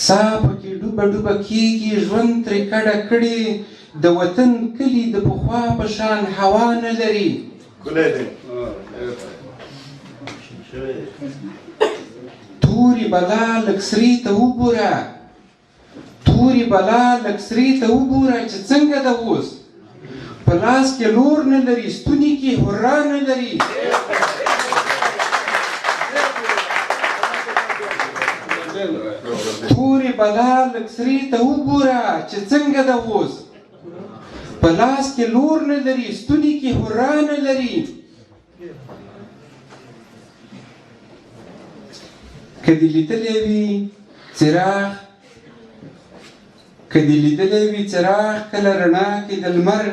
ساه پکې ډوبه ډوبه کېږي، ژوند ترې کډه کړي، د وطن کلي د پخوا په شان هوا نه لري. تورې بلا لږ سرې ته وګوره، تورې بلا لږ سرې ته وګوره چې څنګه ده اوس. په لاس کې لور نه لري، ستوني کې هورا نه لري. تورې بلا لږ سرې ته وګوره چې څنګه ده اوس. په لاس کې لور نه لري، ستوني کې هورا نه لري. که دې لیدلی وي څراغ، که دې لیدلی وي څراغ کله رڼا کې د لمر،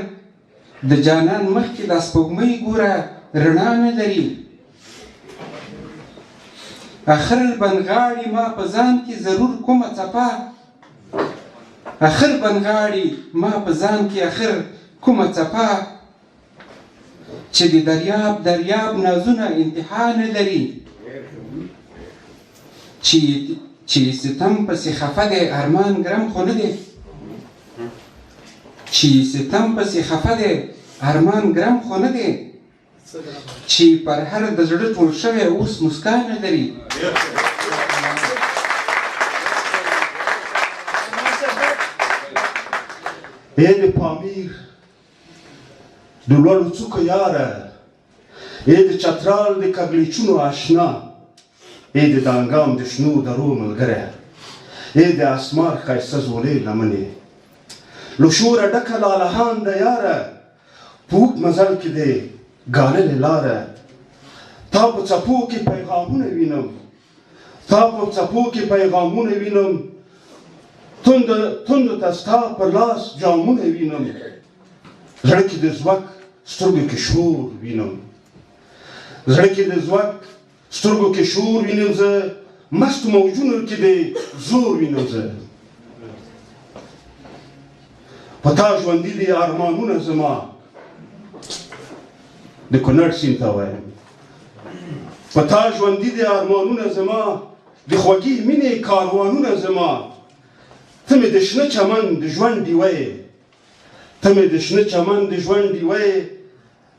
د جانان مخکې دا سپوږمۍ ګوره رڼا نه لري. اخر بنغاړي ما په ځان کې ضرور کومه څپه، اخر بنغاړي ما په ځان کې اخر کومه څپه، چې د دریاب دریاب نازونه انتها نه لري. چې ستم پسې خفه دی ارمان ګرم خو نه دی، چې ستم پسې خفه دی ارمان ګرم خو نه دی، چې پر هر د زړه ټول شوی اوس مسکا نه لري. ای د پامیر د لوړو څوکو یاره، ای د چترال د کږلېچونو آشنا، ای د دانګام د شنو درو ملګری، ای د اسمار ښایسته زولې لمنې، له شوره ډکه لالهانده یاره، په اوږد مزل کې دې ګاللې لاره. تا په څپو کې پیغامونه وینم، تا په څپو کې پیغامونه وینم، توندو ته ستا پر لاس جامونه وینم. زړه کې د ځواک سترګو کې شور وینم، زړه کې د ځواک سترګو کې شور وینم زه، مستو موجونو کې د زور وینم زه. په تا ژوندي دي ارمانونه زما، د کونړ سیند ته وایم. په تا ژوندي دي ارمانونه زما، د خوږې مینې کاروانونه زما. ته مې د شنه چمن د ژوند ډیوه یې، ته مې د شنه چمن د ژوند ډیوه یې،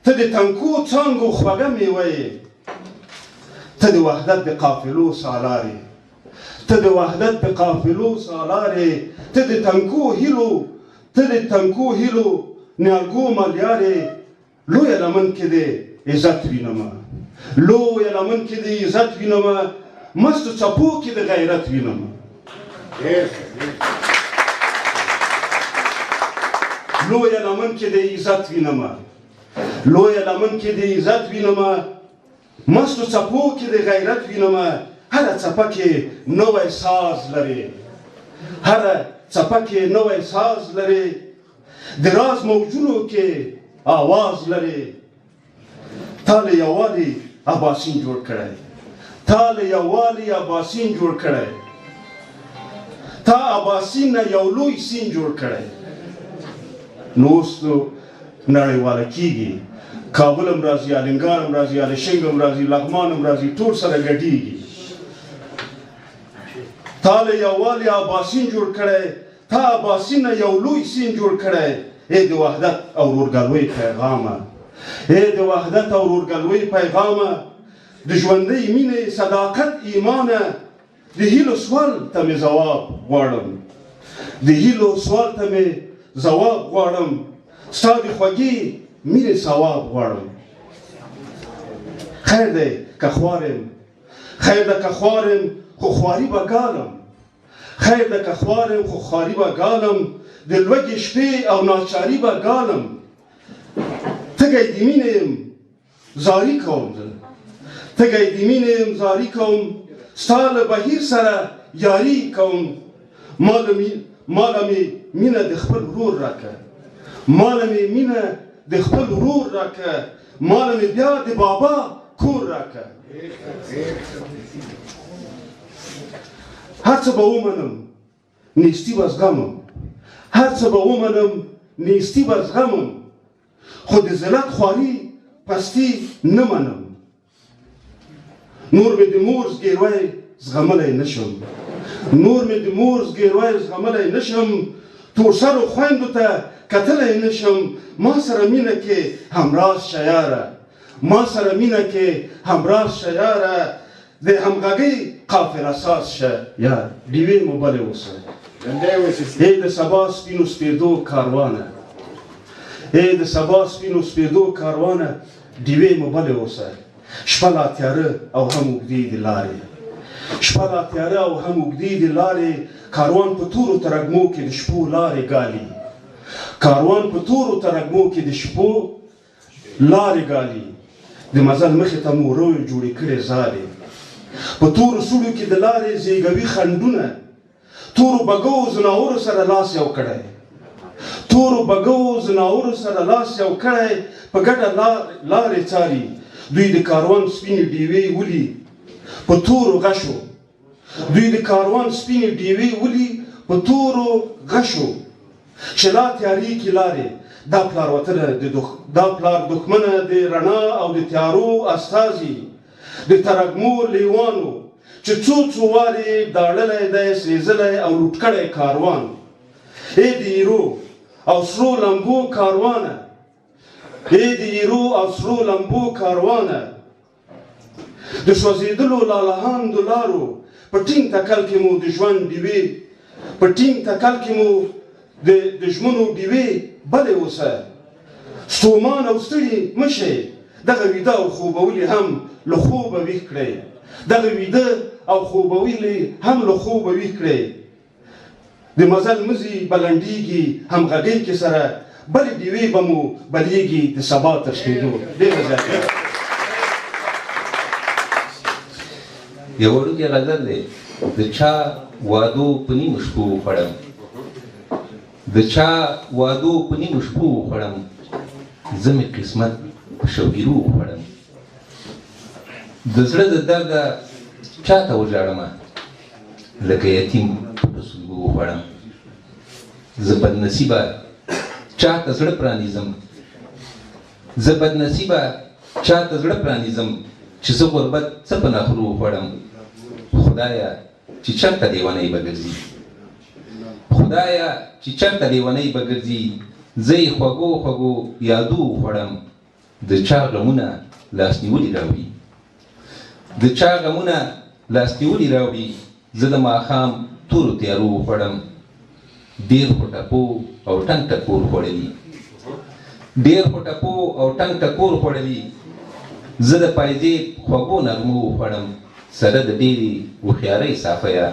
ته د تنکو څانګو خوږه میوه یې. ته د وحدت د قافلو سالار یې، ته د وحدت د قافلو سالار یې، ته د تنکو هیلو، ته د تنکو هیلو نیالګو ملیار یې. لویه لمن کې د عزت وینمه، لویه لمن کې د عزت وینمه، مستو څپو کې د غیرت وینمه. لویه لمن کې د عزت وینمه، لویه لمن کې د عزت وینمه، مستو څپو کې د غیرت وینمه. هره څپه کې نوی ساز لري، هره څپه کې نوی ساز لري، د راز موجونو کې آواز لري. تا له یووالي اباسین جوړ کړی، تا له یووالي اباسین جوړ کړی، تا اباسین نه یو لوی سین جوړ کړی. نو اوس نو نړیواله کېږي، کابل هم راځي، الینګار هم راځي، الیشنګ هم راځي، لغمان هم راځي، ټول سره ګډېږي. تا له یووالي اباسین جوړ کړی، تا اباسین نه یو لوی سین جوړ کړی. ای د وحدت او ورورګلوۍ پیغامه، ای د وحدت او ورورګلوۍ پیغامه، د ژوندۍ مینې صداقت ایمانه. د هیلو سوال ته مې ځواب غواړم، د هیلو سوال ته مې ځواب غواړم، ستا د خوږې مینې ثواب غواړم. خیر دی که خوار یم، خیر ده که خوار یم خو خواري به ګالم، خیر ده که خوار یم خو خواري به ګالم، د لوږې شپې او ناچاري به ګالم. تږی د مینې یم زاري کوم زه، تږی د مینې یم زاري کوم، ستا له بهیر سره یاري کوم. ماله مې مینه د خپل ورور راکه، ماله مې مینه د خپل ورور راکه، ماله مې بیا د بابا کور راکه. هر څه به ومنم نیستي به زغمم، هر څه به ومنم نیستي به زغمم، خو د ذلت خواري پستي نه منم. نور مې د مور زګیروی زغملی نه شم، نور مې د مور زګیروی زغملی نشم تور سرو خویندو ته کتلی نشم ما سره مینه کې همراز شه یاره ما سره مینه کې همراز شه یاره د همغږۍ قافله ساز شه یار ډیوې مو بلې اوسه ای د سبا سپینو سپېدو کاروانه ای د سبا سپینو سپېدو کاروانه ډیوې مو بلې اوسه شپه لا تیاره او هم اوږدې دي لارې شپه لا تیاره او هم اوږدې دي لارې کاروان په تورو ترږمو کې د شپو لارې ګالي کاروان په تورو ترږمو کې د شپو لارې ګالي د مزل مخې ته مو روی جوړې کړې زارې په تورو سوړو کې د لارې زیږوي خنډونه تورو بګو زناورو سره لاس یو کړی تورو بګو زناورو سره لاس یو کړی په ګډه لارې څاري دوی د کاروان سپینې ډیوې ولي په تورو غشو دوی د کاروان سپینې ډیوې ولي په تورو غشو چې لا تیارې کې لارې دا پلار وطنه دا پلار دښمنه د رڼا او د تیارو استازي د ترږمو لیوانو چې څو څو وارې داړلی دی سېزلی او لوټ کړی کاروان ای د ایرو او سرو لمبو کاروانه ای د ایرو او سرو لمبو کاروانه د سوځېدلو لالهاندو لارو په ټینګ تکل کې مو د ژوند ډیوې په ټینګ تکل کې مو د ژمنو ډیوې بلې اوسه ستومان او ستړي مه شئ دغه ویده او خوبولي هم له خوبه ویښ کړئ دغه ویده او خوبولي هم له خوبه ویښ کړئ د مزل مزي بلنډېږي همغږۍ کې سره بلې ډیوې به مو بلیږي د سبا تر شپېدو ډېره زیاته یو وړوکی غزل دی د چا وادو په نیمو شپو وخوړم د چا وادو په نیمو شپو وخوړم زه مې قسمت په شوګیرو وخوړم د زړه د درده چاته وژاړمه لکه یتیم په سلګو وخوړم زه بدنصیبه چاته زړه پرانیزم زه بدنصیبه چاته زړه پرانیزم چې زه غربت څه په نخرو وخوړم خدایه چې چېرته لیونی به ګرځي خدایه چې چېرته لیونی به ګرځي زه یې خوږو خوږو یادو وخوړم د چا غمونه لاس نیولي راوړي د چا غمونه لاس نیولي راوړي زه د ماښام تورو تیارو وخوړم ډېر خو ټپو او ټنګ ټکور خوړلي ډېر خو ټپو او ټنګ ټکور خوړلي زه د پایزې خوږو نغمو وخوړم سره د ډېرې هوښیارۍ صافیه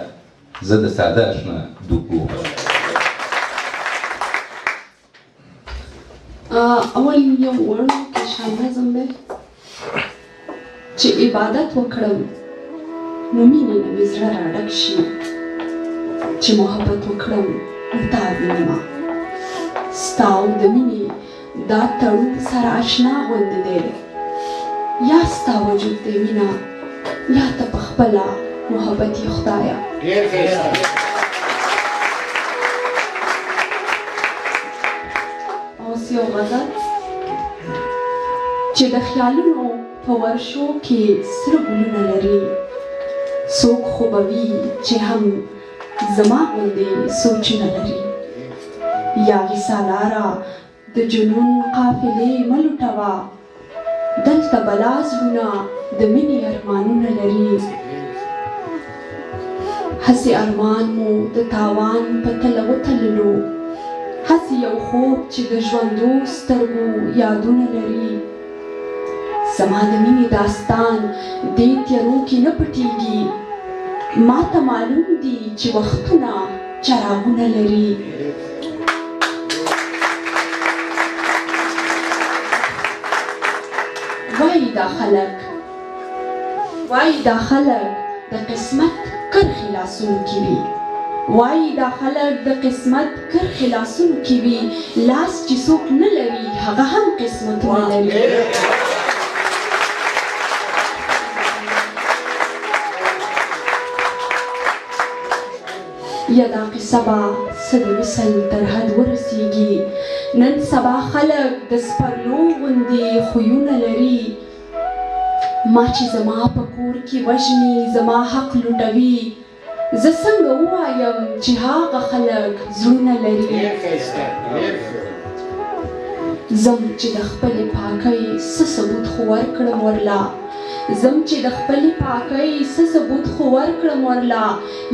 زه د ساده اشنا دوکو وخوړم اول یو وړوکی شان نظم دی چې عبادت وکړم نو مینې نه مې زړه راډک شي چې محبت وکړم نو تا وینمه ستا او د مینې دا تړون سره اشنا غوندې دی یا ستا وجود دی مینه یا ته پخپله محبت یې خدایه اوس یو غزل چې د خیالونو په ورشو کې سره ګلونه لري څوک خو به وي چې هم زما غوندې سوچونه لري یاغي سالاره د جنون قافلې مه لوټوه دلته بلا زړونه د مینې ارمانونه لري هسې ارمان مو د تاوان په تله وتللو هسې یو خوب چې د ژوندو سترګو یادونه لري زما د مینې داستان دې تیارو کې نه پټېږي ما ته معلوم دي چې وختونه چراغونه لري وایي دا خلک د قسمت کرښې لاسونو کې وي وایي دا خلک د قسمت کرښې لاسونو کې وي لاس چې څوک نه لري هغه هم قسمتونه لري یا دا قصه به څه د وصل تر حد ورسیږي نن سبا خلک د سپرلو غوندې خویونه لري ما چې زما په کور کې وژني زما حق لوټوي زه څنګه ووایم چې هغه خلک زړونه لري زم چې د خپلې پاکۍ څه ثبوت خو ورکړم ورله زم چې د خپلې پاکۍ څه ثبوت خو ورکړم ورله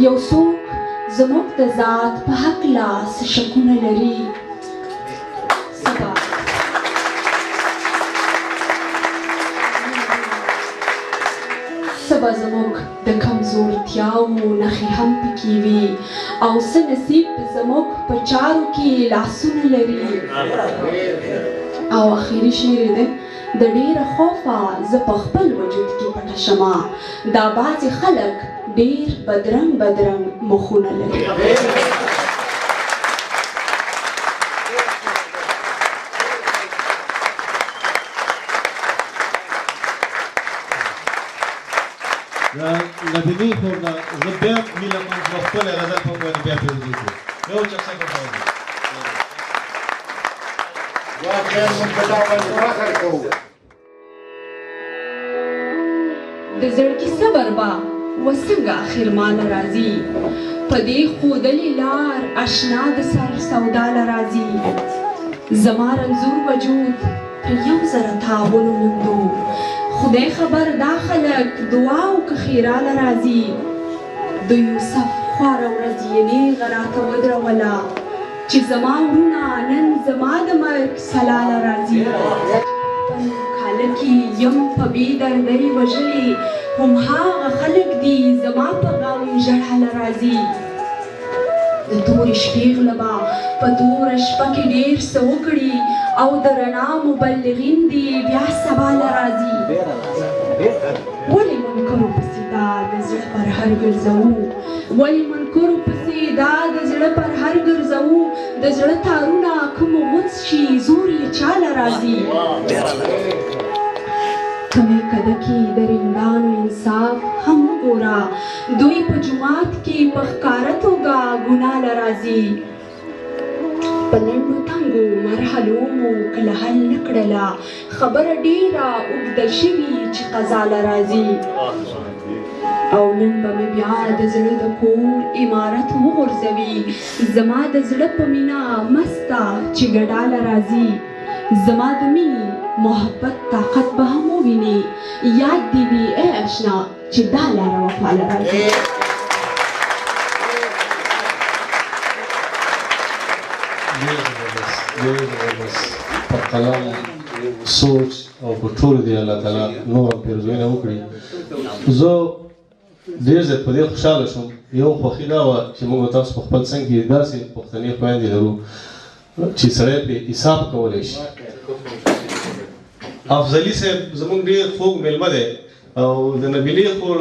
یو څوک زموږ د ذات په هکله څه شکونه لري سبا زموږ د کمزورتیاو نښې هم پکې وي او څه نصیب زموږ په چارو کې لاسونه لري او اخري شعر دی د ډېره خوفه زه په خپل وجود کې پټه شمه دا بعضې خلک ډېر بدرنګ بدرنګ مخونه لري نبیلی خورده زه بیا میله کوم چې خپله غزل په باندې بیا پیروزي کړو یو چکسه کوم واقعا موږ په دا باندې فخر کوو د زړګي صبر به و څنګه اخر ماله راځي په دې ښودلې لار اشنا د سر سودا له راځي زما رنځور وجود په یو زره تاوونو موندو خدای خبر دا خلک دعا او که خیراله راځي د یوسف خواره ورځ یې نیغه راته ودروله چې زما وروڼه نن زما د مرګ سلاله راځي کاله کې یم په بې دردۍ وژلې هم هغه خلک دي زما په غم ژړاله راځي د تورې شپې غله به په توره شپه کې ډېر څه وکړي او د رڼا مبلغین دي بیا سبا له راځي ولې منکرو پسې دا د زړه پر هر ګرځوو ولې منکرو پسې دا د زړه پر هر ګرځوو د زړه تارونه کوم غوڅ شي زور یې چاله راځي کمې کده کې د رندانو انصاف هم وګوره دوی په جومات کې په ښکاره توګه ګناه له راځي په لنډو تنګو مرحلو مو کله حل نه کړله خبره ډېره اوږده شوي چې قضا له راځي او نن به مې بیا د زړه د کور عمارت وغورځوي زما د زړه په مینه مسته چې ګډاله راځي زما د مینې محبت طاقت به هم وویني یاد دې وي ای اشنا چې دا لاره وفاله راځي ډېر زبردست په قلم سوچ او په ټولو دې الله تعالی نور هم پیرزویونه وکړي زه ډېر زیات په دې خوشحاله شوم یو خوښي دا وه چې موږ تاسو په خپل څنګ کې داسې پښتنې خویندې لرو چې سړی پرې حساب کولی شي افضلي صاحب زموږ ډېر خوږ میلمه دی او د نبیلې خور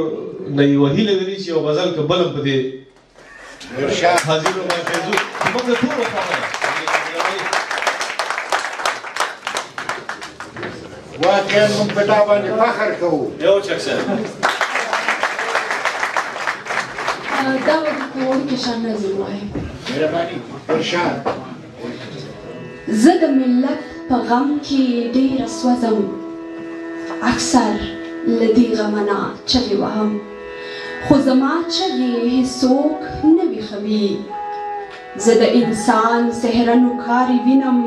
نه یې وهي لري چې یو غزل که بل هم په دې حاضرو باندې پیرزو زموږ د ټولو خبره واقعا موږ په دا باندې فخر کوو یو چک صاحب دا به درته وړوکی شان نظم وایم مهرباني ارشاد زه د ملت په غم کې ډېره سوځم اکثر له دې غمه نه چغې وهم خو زما چغې هېڅوک نه ویښوي زه د انسان څهره نوکارې وینم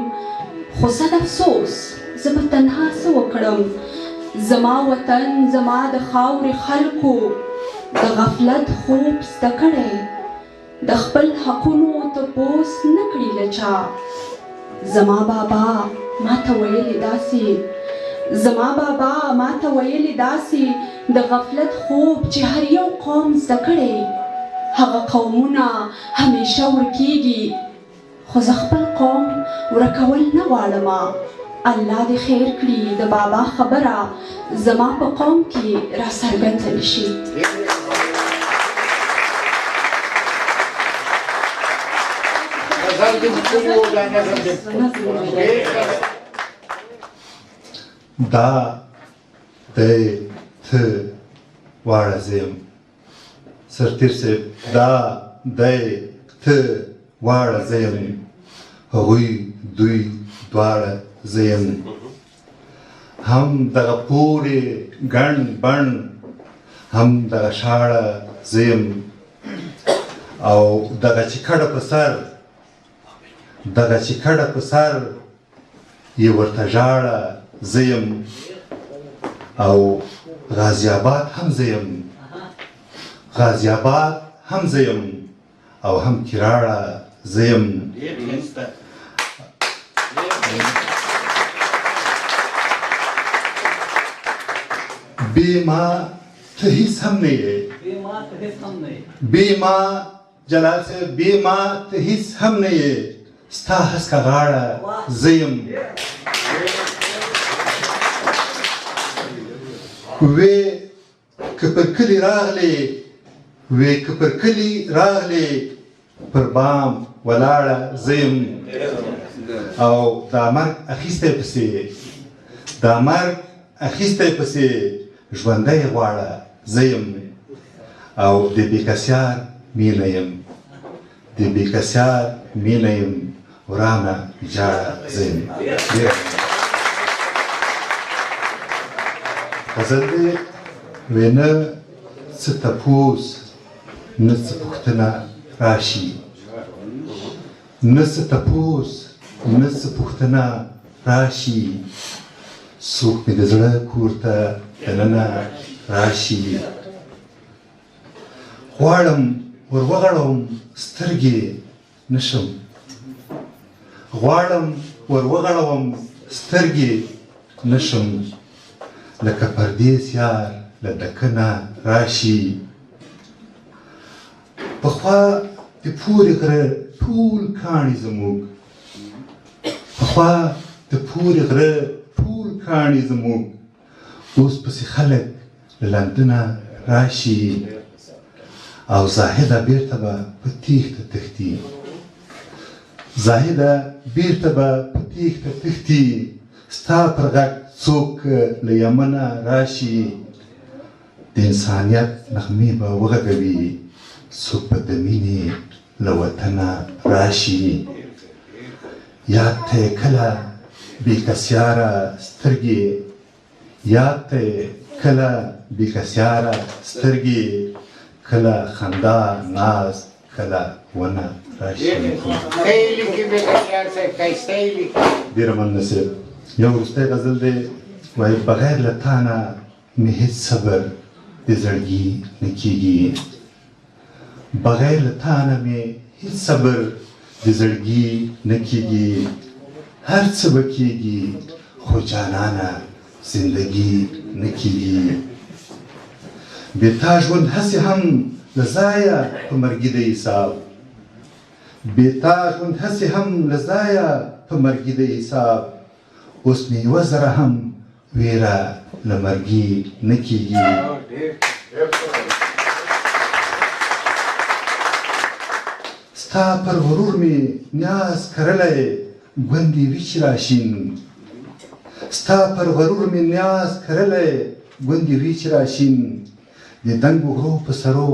خو صد افسوس زه به تنها څه وکړم زما وطن زما د خاورې خلکو د غفلت خوب زده کړی د خپل حقونو تپوس نه کړي له چا زما بابا ماته ویلې داسې د غفلت خوب چې هر یو قوم زده کړی هغه قومونه همیشه ورکیږي خو زه خپل قوم ورکول نه غواړم الله دې خیر کړي د بابا خبره زما په قوم کې را څرګنده نه شي دا دی ته واړه زیم سرتیر صاحب دا دی ته واړه زیم هغوی دوی دواړه زیم هم دغه پورې ګڼ بڼ هم دغه شاړه زیم او دغه چې کډه په سر دغه چې کډه په سر یې ورته ژاړه زه یم او غازي آباد هم زه یم غازي آباد هم زه یم او هم کراړه زه یم بې ما ته هېڅ هم نه یې بې ما جلال صاحب بې ما ته هېڅ هم نه یې ستا هسکه غاړه زه یم وې که پر کلي راغلې وې که پر کلي راغلې پر بام ولاړه زه یم او دا مرګ اخیستی پسې دا مرګ اخیستی پسې ژوندی غواړه زه یم او د بېکسیار مینه یم د بېکسیار مینه یم ورانه ویجاړه زه یم غزل دی وی نه څه تپوس نه څه پوښتنه راشي نه څه تپوس نه څه پوښتنه راشي څوک مې د زړه کور ته دننه راشي غواړم ور وغړوم سترګې نشم غواړم ور وغړوم سترګې نشم لکه پردیس یار له دکنه راشي پخوا د پورې غره ټول کاڼي زموږ پخوا د پورې غره ټول کاڼي زموږ اوس پسې خلک له لندنه راشي او زاهده بیرته به په تیښته تښتي زاهده بیرته به په تیښته تښتي ستا پر غږ څوک له یمنه راشي د انسانیت نغمې به وغږوي څوک به د مینې له وطنه راشي یاد ته یې کله بېکسیاره سترګې یاد ته یې کله بېکسیاره سترګې کله خندا ناز کله ونه راشي ډېره مننه صاحب یو وروستی غزل دی وایي بغیر له تا نه مې هېڅ صبر د زړګي نه کېږي بغیر له تا نه مې هېڅ صبر د زړګي نه کېږي هر څه به کېږي خو جانانه زندګي نه کېږي بې تا ژوند هسې هم له ځایه په مرګي د حساب بې تا ژوند هسې هم له ځایه په مرګي د حساب اوس مې یوه ذره هم ویره له مرګي نه کېږي ستا پر غرور مې نیاز کرلی ګوندې وي چې راشین ستا پر غرور مې نیاز کرلی ګوندې وي چې راشین د دنګو غرو په سرو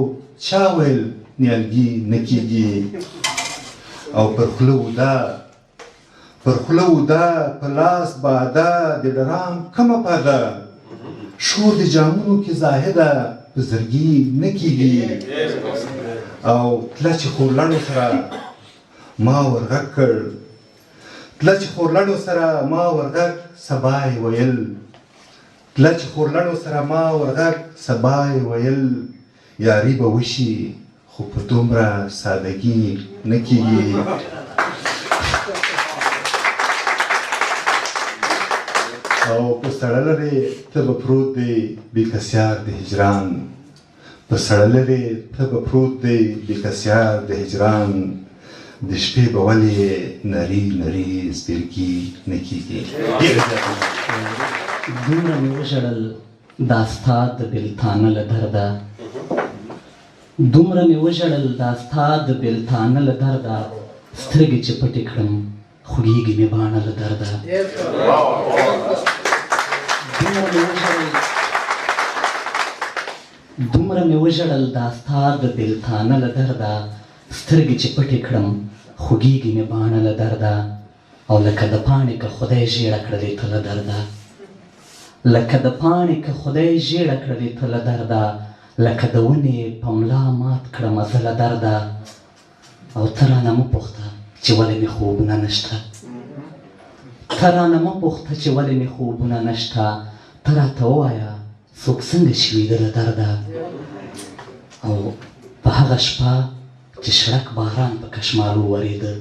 چا ویل نیالګي نه کېږي او پر خوله وده په لاس باده د ډرام کمه پاده شور د جامونو کې زاهده په زړګي نه کېږي او تله چې خورلڼو سره ما ورغږ کړ تله چې خورلڼو سره ما ورغږ سبا یې ویل تله چې خورلڼو سره ما ورغږ سبا یې ویل یاري به وشي خو په دومره سادګي نه کېږي او په سړه لرې ته به پروت دی بېکسیار د هجران په سړه لرې ته به پروت دی بېکسیار د هجران د شپې به ولې نري نري زبېرګي نه کېږي دومره مې وژړل دا ستا د بېلتانه له درده دومره مې وژړل دا ستا د بېلتانه له درده سترګې چې پټې کړم خوږېږي مې باڼه له درده دومره مې وژړل دا ستا د بېلتانه له درده سترګې چې پټې کړم خوږېږي مې باڼه له درده او لکه د پاڼې که خدای ژېړه کړلې ته له درده لکه د پاڼې که خدای ژېړه کړلې ته له درده لکه د ونې په ملا مات کړمه زه له درده او ته رانه مه پوښته چې ولې مې خوبونه نشته ته رانه مه پوښته چې ولې مې خوبونه نشته ته راته ووایه څوک څنګه چې ویده له درده او په هغه شپه چې شړک باران په کشمالو ورېده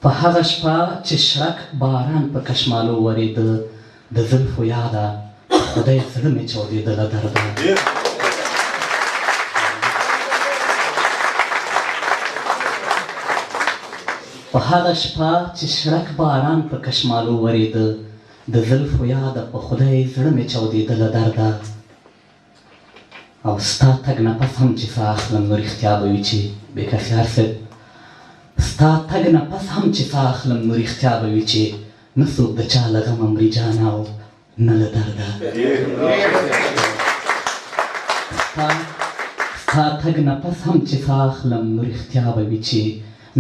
په هغه شپه چې شړک باران په کشمالو ورېده د زلفو یاده خدای زړه مې چاودېده له درده په هغه شپه چې شړک باران په کشمالو ورېده د زلفو یاده په خدای زړه مې چاودېده له درده او ستا تګ نه پس هم چې ساه اخلم نو رښتیا به وي چې بېکسیار صاحب ستا تګ نه پس هم چې ساه اخلم نو رښتیا به وي چې نه څوک د چا له غمه مري جانه او نه له درده ستا تګ نه پس هم چې ساه اخلم نو رښتیا به وي چې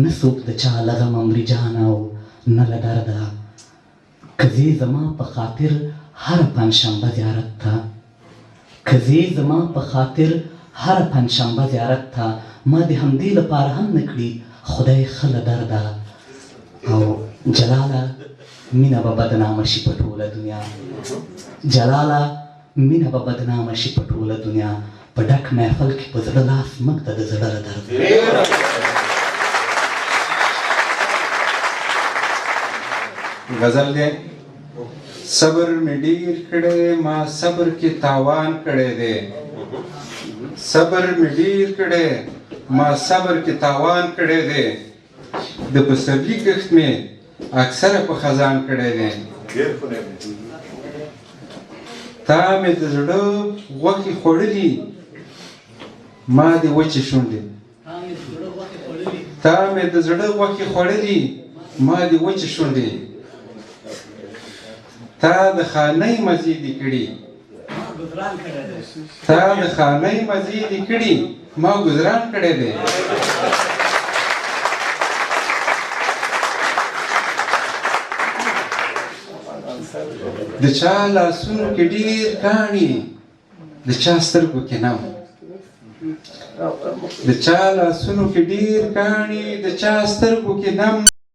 نه څوک د چا له غمه مري جانه او نه له درده که ځې زما په خاطر هره پنجشنبه زیارت ته که ځې زما په خاطر هره پنجشنبه زیارت ته ما د همدې لپاره هم نه کړي خدای ښه له درده او جلاله مینه به بدنامه شي په ټوله دنیا جلاله مینه به بدنامه شي په ټوله دنیا په ډک محفل کې په زړه لاس مږ ته د زړه له درده غزل دی صبر مې ډیر کړی ما صبر کې تاوان کړی دی صبر مې ډیر کړی ما صبر کې تاوان کړی دی د پسرلي کښت مې اکثره په خزان کړی دی تا مې د زړه غوښې خوړلي ما دې وچې شونډې تا مې د زړه غوښې خوړلي ما دې وچې شونډې تا د خانۍ مزې دې کړي تا د خانۍ مزې دې کړي ما ګزران کړی دی د چا لاسونو کې ډېر کاڼي د چا سترګو کې نم د چا لاسونو کې ډېر کاڼي د چا سترګو کې نم